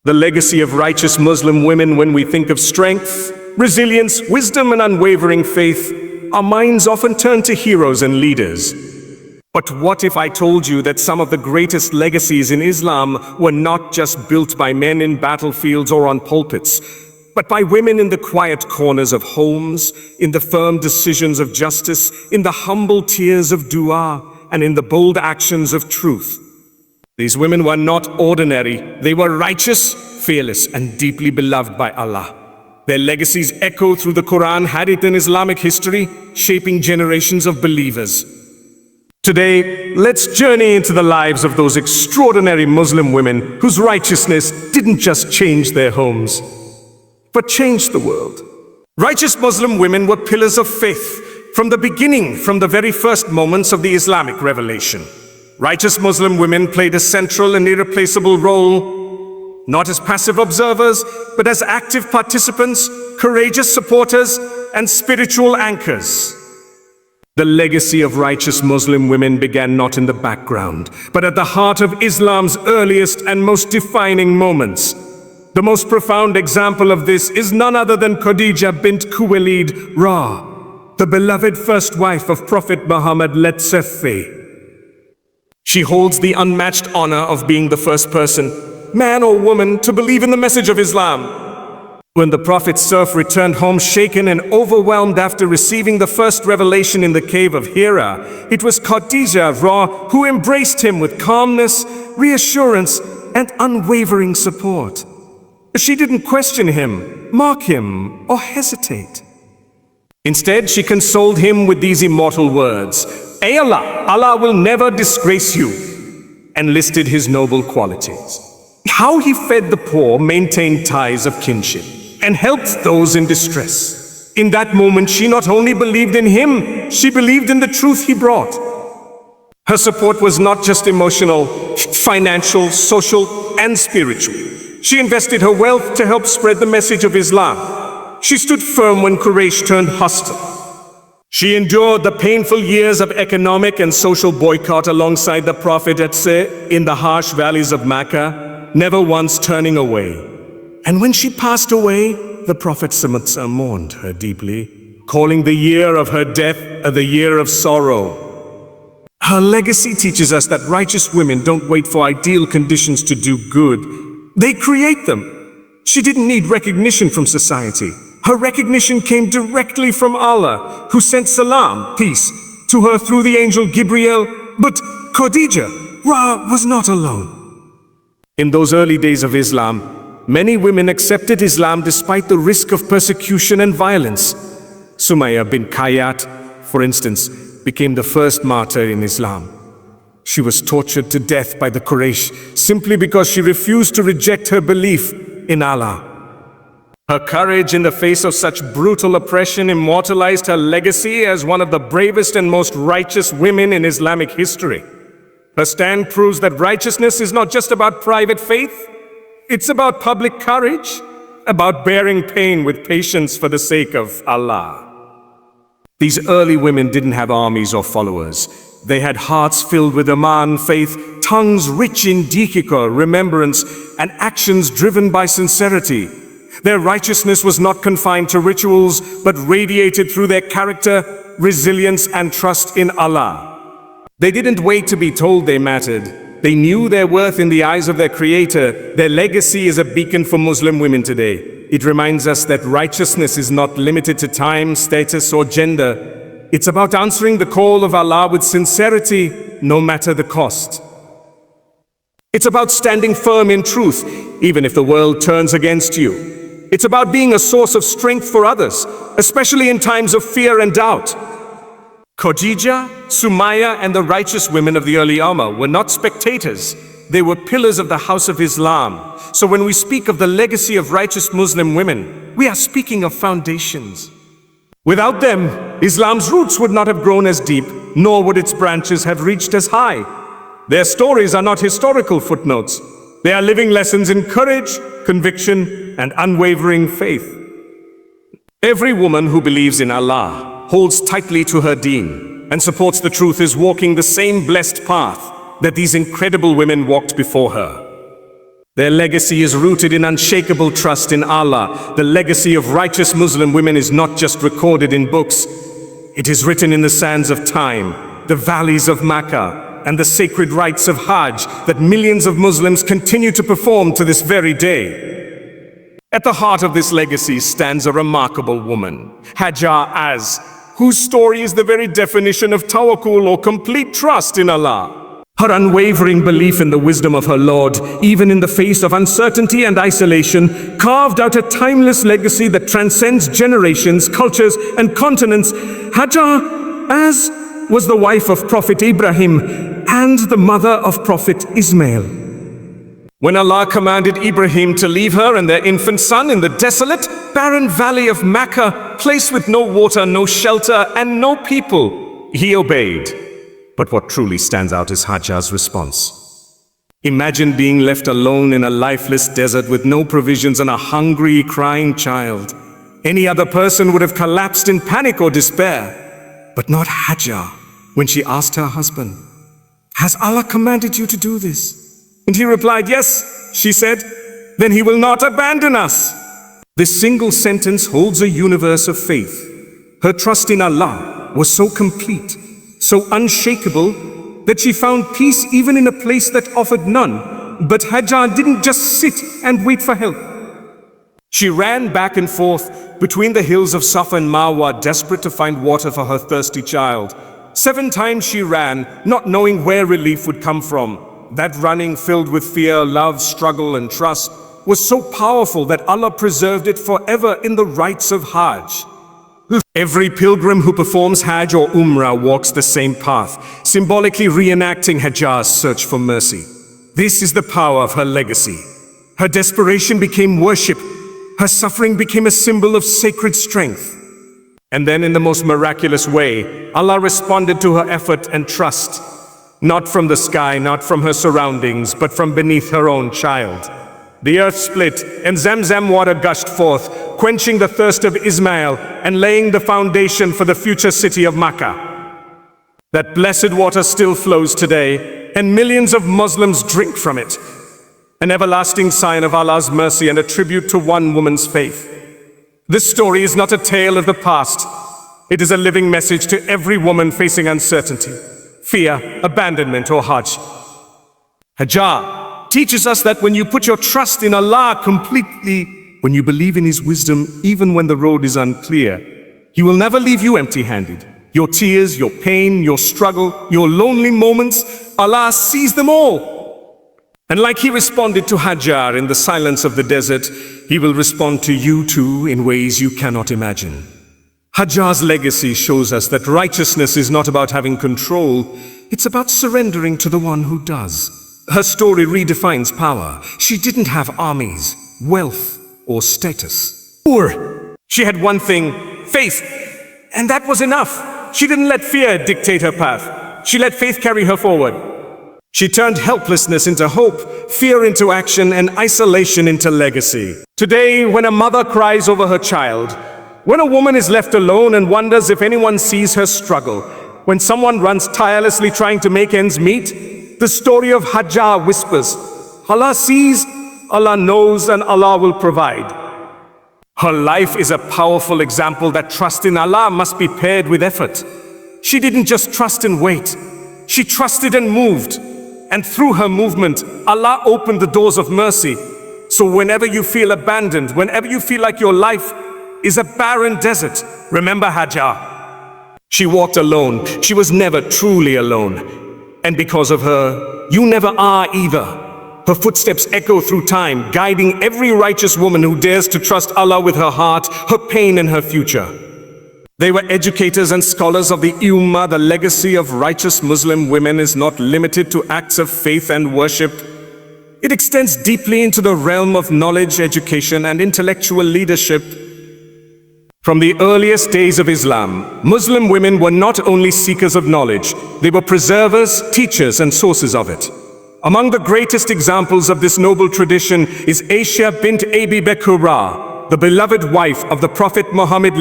The legacy of righteous Muslim women. When we think of strength, resilience, wisdom, and unwavering faith, our minds often turn to heroes and leaders. But what if I told you that some of the greatest legacies in Islam were not just built by men in battlefields or on pulpits, but by women in the quiet corners of homes, in the firm decisions of justice, in the humble tears of dua, and in the bold actions of truth? These women were not ordinary. They were righteous, fearless, and deeply beloved by Allah. Their legacies echo through the Quran, Hadith, and Islamic history, shaping generations of believers. Today, let's journey into the lives of those extraordinary Muslim women whose righteousness didn't just change their homes, but changed the world. Righteous Muslim women were pillars of faith from the beginning, from the very first moments of the Islamic revelation. Righteous Muslim women played a central and irreplaceable role, not as passive observers, but as active participants, courageous supporters, and spiritual anchors. The legacy of righteous Muslim women began not in the background, but at the heart of Islam's earliest and most defining moments. The most profound example of this is none other than Khadijah bint Khuwailid Ra, the beloved first wife of Prophet Muhammad. She holds the unmatched honor of being the first person, man or woman, to believe in the message of Islam. When the Prophet's serf returned home shaken and overwhelmed after receiving the first revelation in the cave of Hira, it was Khadijah who embraced him with calmness, reassurance, and unwavering support. She didn't question him, mock him, or hesitate. Instead, she consoled him with these immortal words, "Ay Allah, Allah will never disgrace you," and listed his noble qualities. How he fed the poor, maintained ties of kinship, and helped those in distress. In that moment, she not only believed in him, she believed in the truth he brought. Her support was not just emotional, financial, social, and spiritual. She invested her wealth to help spread the message of Islam. She stood firm when Quraysh turned hostile. She endured the painful years of economic and social boycott alongside the Prophet in the harsh valleys of Mecca, never once turning away. And when she passed away, the Prophet mourned her deeply, calling the year of her death the year of sorrow. Her legacy teaches us that righteous women don't wait for ideal conditions to do good. They create them. She didn't need recognition from society. Her recognition came directly from Allah, who sent salam, peace, to her through the angel Gabriel. But Khadijah was not alone. In those early days of Islam, many women accepted Islam despite the risk of persecution and violence. Sumayya bint Kayat, for instance, became the first martyr in Islam. She was tortured to death by the Quraysh simply because she refused to reject her belief in Allah. Her courage in the face of such brutal oppression immortalized her legacy as one of the bravest and most righteous women in Islamic history. Her stand proves that righteousness is not just about private faith, it's about public courage, about bearing pain with patience for the sake of Allah. These early women didn't have armies or followers. They had hearts filled with Imaan, faith, tongues rich in dhikr, remembrance, and actions driven by sincerity. Their righteousness was not confined to rituals, but radiated through their character, resilience, and trust in Allah. They didn't wait to be told they mattered. They knew their worth in the eyes of their Creator. Their legacy is a beacon for Muslim women today. It reminds us that righteousness is not limited to time, status, or gender. It's about answering the call of Allah with sincerity, no matter the cost. It's about standing firm in truth, even if the world turns against you. It's about being a source of strength for others, especially in times of fear and doubt. Khadijah, Sumayya, and the righteous women of the early Ummah were not spectators. They were pillars of the house of Islam. So when we speak of the legacy of righteous Muslim women, we are speaking of foundations. Without them, Islam's roots would not have grown as deep, nor would its branches have reached as high. Their stories are not historical footnotes. They are living lessons in courage, conviction, and unwavering faith. Every woman who believes in Allah, holds tightly to her deen, and supports the truth is walking the same blessed path that these incredible women walked before her. Their legacy is rooted in unshakable trust in Allah. The legacy of righteous Muslim women is not just recorded in books. It is written in the sands of time, the valleys of Makkah, and the sacred rites of Hajj that millions of Muslims continue to perform to this very day. At the heart of this legacy stands a remarkable woman, Hijab, whose story is the very definition of tawakkul, or complete trust in Allah. Her unwavering belief in the wisdom of her Lord, even in the face of uncertainty and isolation, carved out a timeless legacy that transcends generations, cultures, and continents. Hijab was the wife of Prophet Ibrahim and the mother of Prophet Ismail. When Allah commanded Ibrahim to leave her and their infant son in the desolate, barren valley of Makkah, place with no water, no shelter, and no people, he obeyed. But what truly stands out is Hajjah's response. Imagine being left alone in a lifeless desert with no provisions and a hungry, crying child. Any other person would have collapsed in panic or despair, but not Hajjah when she asked her husband, "Has Allah commanded you to do this?" And he replied, "Yes," she said, "then he will not abandon us." This single sentence holds a universe of faith. Her trust in Allah was so complete, so unshakable, that she found peace even in a place that offered none. But Hajjah didn't just sit and wait for help. She ran back and forth between the hills of Safa and Marwa, desperate to find water for her thirsty child. 7 times she ran, not knowing where relief would come from. That running, filled with fear, love, struggle, and trust, was so powerful that Allah preserved it forever in the rites of Hajj. Every pilgrim who performs Hajj or Umrah walks the same path, symbolically reenacting Hajjah's search for mercy. This is the power of her legacy. Her desperation became worship. Her suffering became a symbol of sacred strength. And then, in the most miraculous way, Allah responded to her effort and trust. Not from the sky, not from her surroundings, but from beneath her own child. The earth split, and Zamzam water gushed forth, quenching the thirst of Ismail and laying the foundation for the future city of Makkah. That blessed water still flows today, and millions of Muslims drink from it. An everlasting sign of Allah's mercy and a tribute to one woman's faith. This story is not a tale of the past. It is a living message to every woman facing uncertainty, fear, abandonment, or Hajj. Hajjah teaches us that when you put your trust in Allah completely, when you believe in His wisdom, even when the road is unclear, He will never leave you empty-handed. Your tears, your pain, your struggle, your lonely moments, Allah sees them all. And like He responded to Hajjah in the silence of the desert, He will respond to you too in ways you cannot imagine. Hajjah's legacy shows us that righteousness is not about having control, it's about surrendering to the one who does. Her story redefines power. She didn't have armies, wealth, or status. She had one thing, faith, and that was enough. She didn't let fear dictate her path. She let faith carry her forward. She turned helplessness into hope, fear into action, and isolation into legacy. Today, when a mother cries over her child, when a woman is left alone and wonders if anyone sees her struggle, when someone runs tirelessly trying to make ends meet, the story of Hajjah whispers, Allah sees, Allah knows, and Allah will provide. Her life is a powerful example that trust in Allah must be paired with effort. She didn't just trust and wait. She trusted and moved. And through her movement, Allah opened the doors of mercy. So whenever you feel abandoned, whenever you feel like your life is a barren desert, remember Hajjah. She walked alone. She was never truly alone. And because of her, you never are either. Her footsteps echo through time, guiding every righteous woman who dares to trust Allah with her heart, her pain, and her future. They were educators and scholars of the Ummah. The legacy of righteous Muslim women is not limited to acts of faith and worship. It extends deeply into the realm of knowledge, education, and intellectual leadership. From the earliest days of Islam, Muslim women were not only seekers of knowledge, they were preservers, teachers, and sources of it. Among the greatest examples of this noble tradition is Aisha bint Abi Bakr, the beloved wife of the Prophet Muhammad.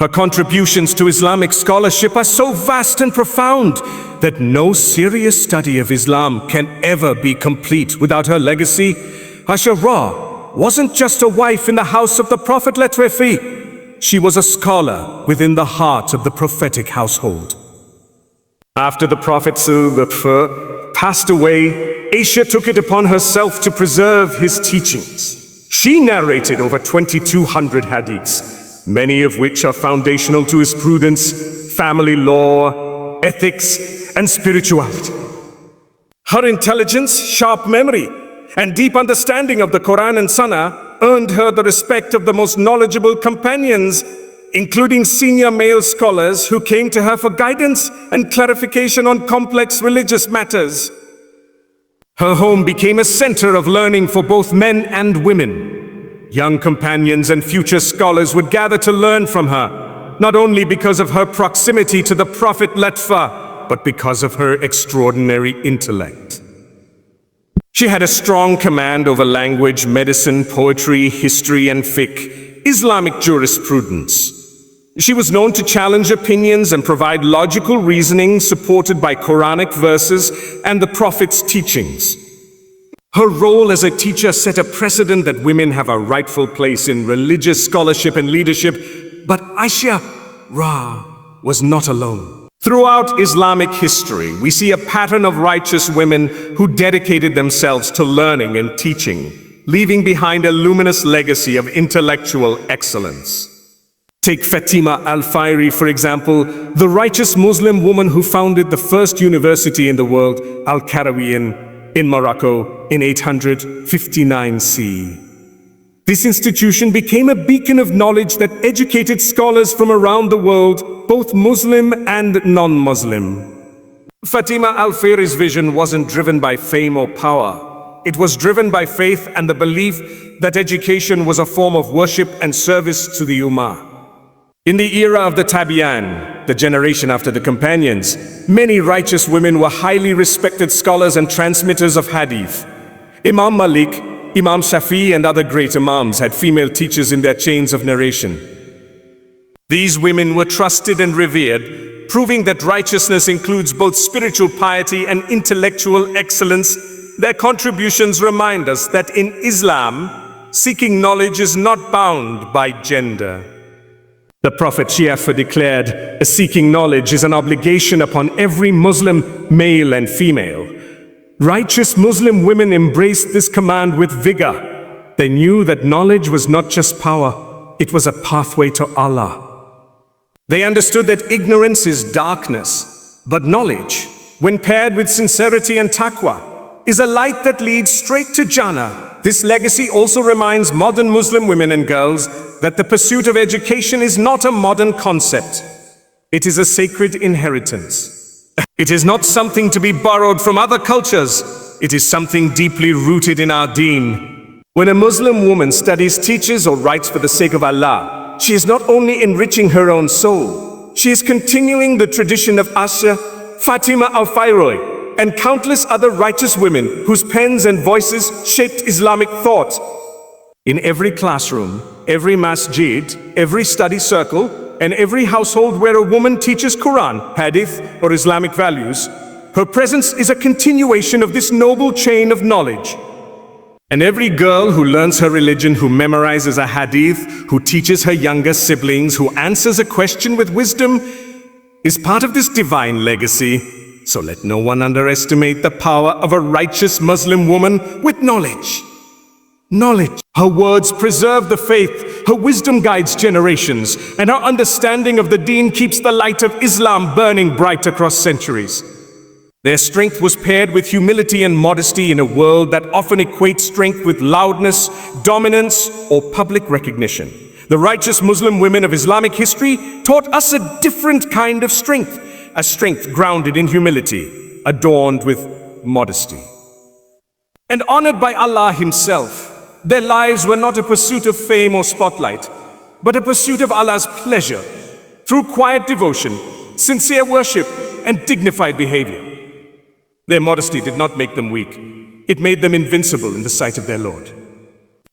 Her Her contributions to Islamic scholarship are so vast and profound that no serious study of Islam can ever be complete without her legacy. Ashara wasn't just a wife in the house of the Prophet, let refi. She was a scholar within the heart of the prophetic household. After the Prophet passed away, Aisha took it upon herself to preserve his teachings. She narrated over 2,200 hadiths, many of which are foundational to his prudence, family law, ethics, and spirituality. Her intelligence, sharp memory, and deep understanding of the Quran and Sunnah earned her the respect of the most knowledgeable companions, including senior male scholars who came to her for guidance and clarification on complex religious matters. Her home became a center of learning for both men and women. Young companions and future scholars would gather to learn from her, not only because of her proximity to the Prophet Letfa, but because of her extraordinary intellect. She had a strong command over language, medicine, poetry, history, and fiqh, Islamic jurisprudence. She was known to challenge opinions and provide logical reasoning supported by Quranic verses and the Prophet's teachings. Her role as a teacher set a precedent that women have a rightful place in religious scholarship and leadership, but Aisha was not alone. Throughout Islamic history, we see a pattern of righteous women who dedicated themselves to learning and teaching, leaving behind a luminous legacy of intellectual excellence. Take Fatimah al-Fayri, for example, the righteous Muslim woman who founded the first university in the world, Al-Qarawiyyin, in Morocco in 859 CE. This institution became a beacon of knowledge that educated scholars from around the world, both Muslim and non-Muslim. Fatimah al-Fayri's vision wasn't driven by fame or power. It was driven by faith and the belief that education was a form of worship and service to the Ummah. In the era of the Tabi'an, the generation after the companions, many righteous women were highly respected scholars and transmitters of hadith. Imam Malik, Imam Shafi, and other great imams had female teachers in their chains of narration. These women were trusted and revered, proving that righteousness includes both spiritual piety and intellectual excellence. Their contributions remind us that in Islam, seeking knowledge is not bound by gender. The Prophet Shiafa declared, seeking knowledge is an obligation upon every Muslim, male and female. Righteous Muslim women embraced this command with vigor. They knew that knowledge was not just power, it was a pathway to Allah. They understood that ignorance is darkness, but knowledge, when paired with sincerity and taqwa, is a light that leads straight to Jannah. This legacy also reminds modern Muslim women and girls that the pursuit of education is not a modern concept. It is a sacred inheritance. It is not something to be borrowed from other cultures. It is something deeply rooted in our deen. When a Muslim woman studies, teaches, or writes for the sake of Allah, she is not only enriching her own soul, she is continuing the tradition of Aisha, Fatimah al-Fayri, and countless other righteous women whose pens and voices shaped Islamic thought. In every classroom, every masjid, every study circle, and every household where a woman teaches Quran, Hadith, or Islamic values, her presence is a continuation of this noble chain of knowledge. And every girl who learns her religion, who memorizes a Hadith, who teaches her younger siblings, who answers a question with wisdom, is part of this divine legacy. So let no one underestimate the power of a righteous Muslim woman with knowledge. Knowledge. Her words preserve the faith, her wisdom guides generations, and her understanding of the deen keeps the light of Islam burning bright across centuries. Their strength was paired with humility and modesty in a world that often equates strength with loudness, dominance, or public recognition. The righteous Muslim women of Islamic history taught us a different kind of strength. A strength grounded in humility, adorned with modesty. And honored by Allah Himself, their lives were not a pursuit of fame or spotlight, but a pursuit of Allah's pleasure, through quiet devotion, sincere worship, and dignified behavior. Their modesty did not make them weak. It made them invincible in the sight of their Lord.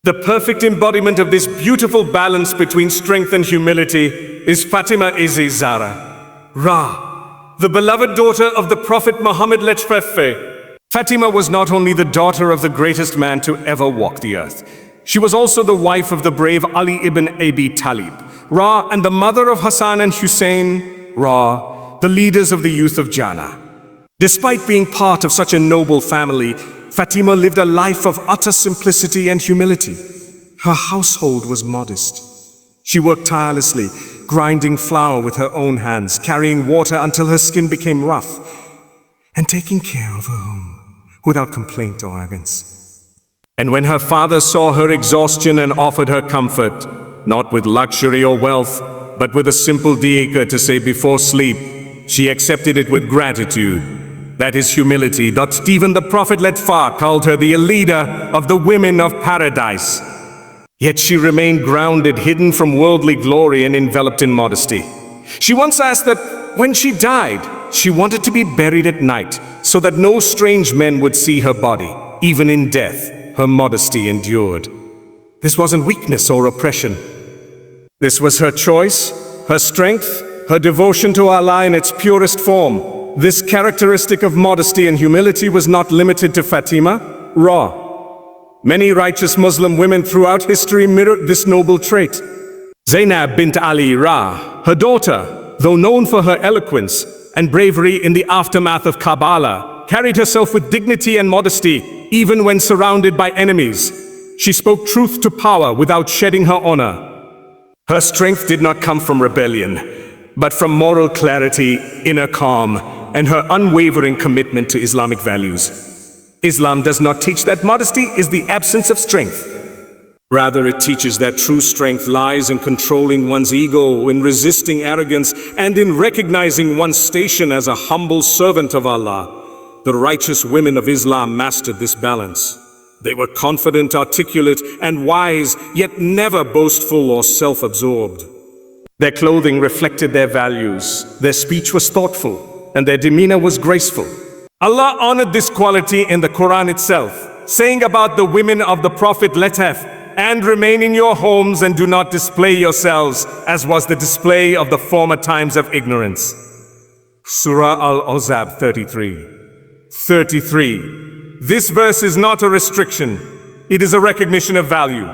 The perfect embodiment of this beautiful balance between strength and humility is Fatimah Zahra, Ra, the beloved daughter of the Prophet Muhammad Fatimah was not only the daughter of the greatest man to ever walk the earth, she was also the wife of the brave Ali ibn Abi Talib, Ra, and the mother of Hassan and Hussein, Ra, the leaders of the youth of Jannah. Despite being part of such a noble family, Fatima lived a life of utter simplicity and humility. Her household was modest. She worked tirelessly, grinding flour with her own hands, carrying water until her skin became rough, and taking care of her home without complaint or arrogance. And when her father saw her exhaustion and offered her comfort, not with luxury or wealth, but with a simple dhikr to say before sleep, she accepted it with gratitude. That is humility. That even the Prophet called her the leader of the women of paradise. Yet she remained grounded, hidden from worldly glory and enveloped in modesty. She once asked that when she died, she wanted to be buried at night so that no strange men would see her body. Even in death, her modesty endured. This wasn't weakness or oppression. This was her choice, her strength, her devotion to Allah in its purest form. This characteristic of modesty and humility was not limited to Fatima, Ra. Many righteous Muslim women throughout history mirrored this noble trait. Zainab bint Ali Ra, her daughter, though known for her eloquence and bravery in the aftermath of Karbala, carried herself with dignity and modesty, even when surrounded by enemies. She spoke truth to power without shedding her honor. Her strength did not come from rebellion, but from moral clarity, inner calm, and her unwavering commitment to Islamic values. Islam does not teach that modesty is the absence of strength. Rather, it teaches that true strength lies in controlling one's ego, in resisting arrogance, and in recognizing one's station as a humble servant of Allah. The righteous women of Islam mastered this balance. They were confident, articulate, and wise, yet never boastful or self-absorbed. Their clothing reflected their values, their speech was thoughtful, and their demeanor was graceful. Allah honored this quality in the Quran itself, saying about the women of the Prophet, and remain in your homes and do not display yourselves, as was the display of the former times of ignorance. Surah Al-Ahzab 33. This verse is not a restriction, it is a recognition of value.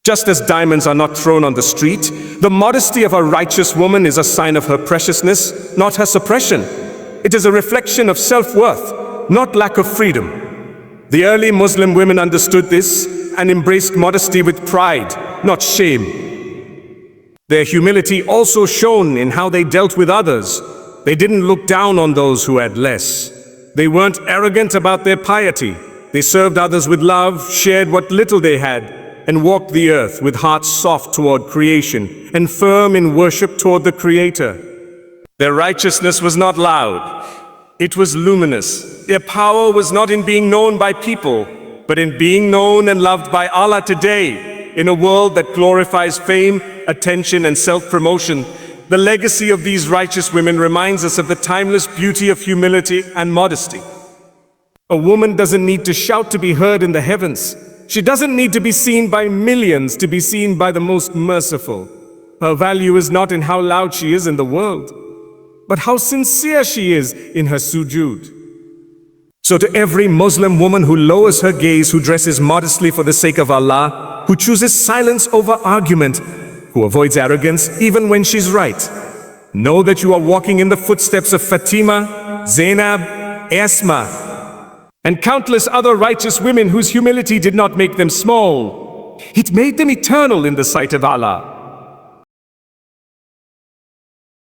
Just as diamonds are not thrown on the street, the modesty of a righteous woman is a sign of her preciousness, not her suppression. It is a reflection of self-worth, not lack of freedom. The early Muslim women understood this and embraced modesty with pride, not shame. Their humility also shone in how they dealt with others. They didn't look down on those who had less. They weren't arrogant about their piety. They served others with love, shared what little they had, and walked the earth with hearts soft toward creation and firm in worship toward the Creator. Their righteousness was not loud, it was luminous. Their power was not in being known by people, but in being known and loved by Allah today. In a world that glorifies fame, attention, and self-promotion, the legacy of these righteous women reminds us of the timeless beauty of humility and modesty. A woman doesn't need to shout to be heard in the heavens. She doesn't need to be seen by millions to be seen by the most merciful. Her value is not in how loud she is in the world, but how sincere she is in her sujood. So to every Muslim woman who lowers her gaze, who dresses modestly for the sake of Allah, who chooses silence over argument, who avoids arrogance even when she's right, know that you are walking in the footsteps of Fatima, Zainab, Asma, and countless other righteous women whose humility did not make them small. It made them eternal in the sight of Allah.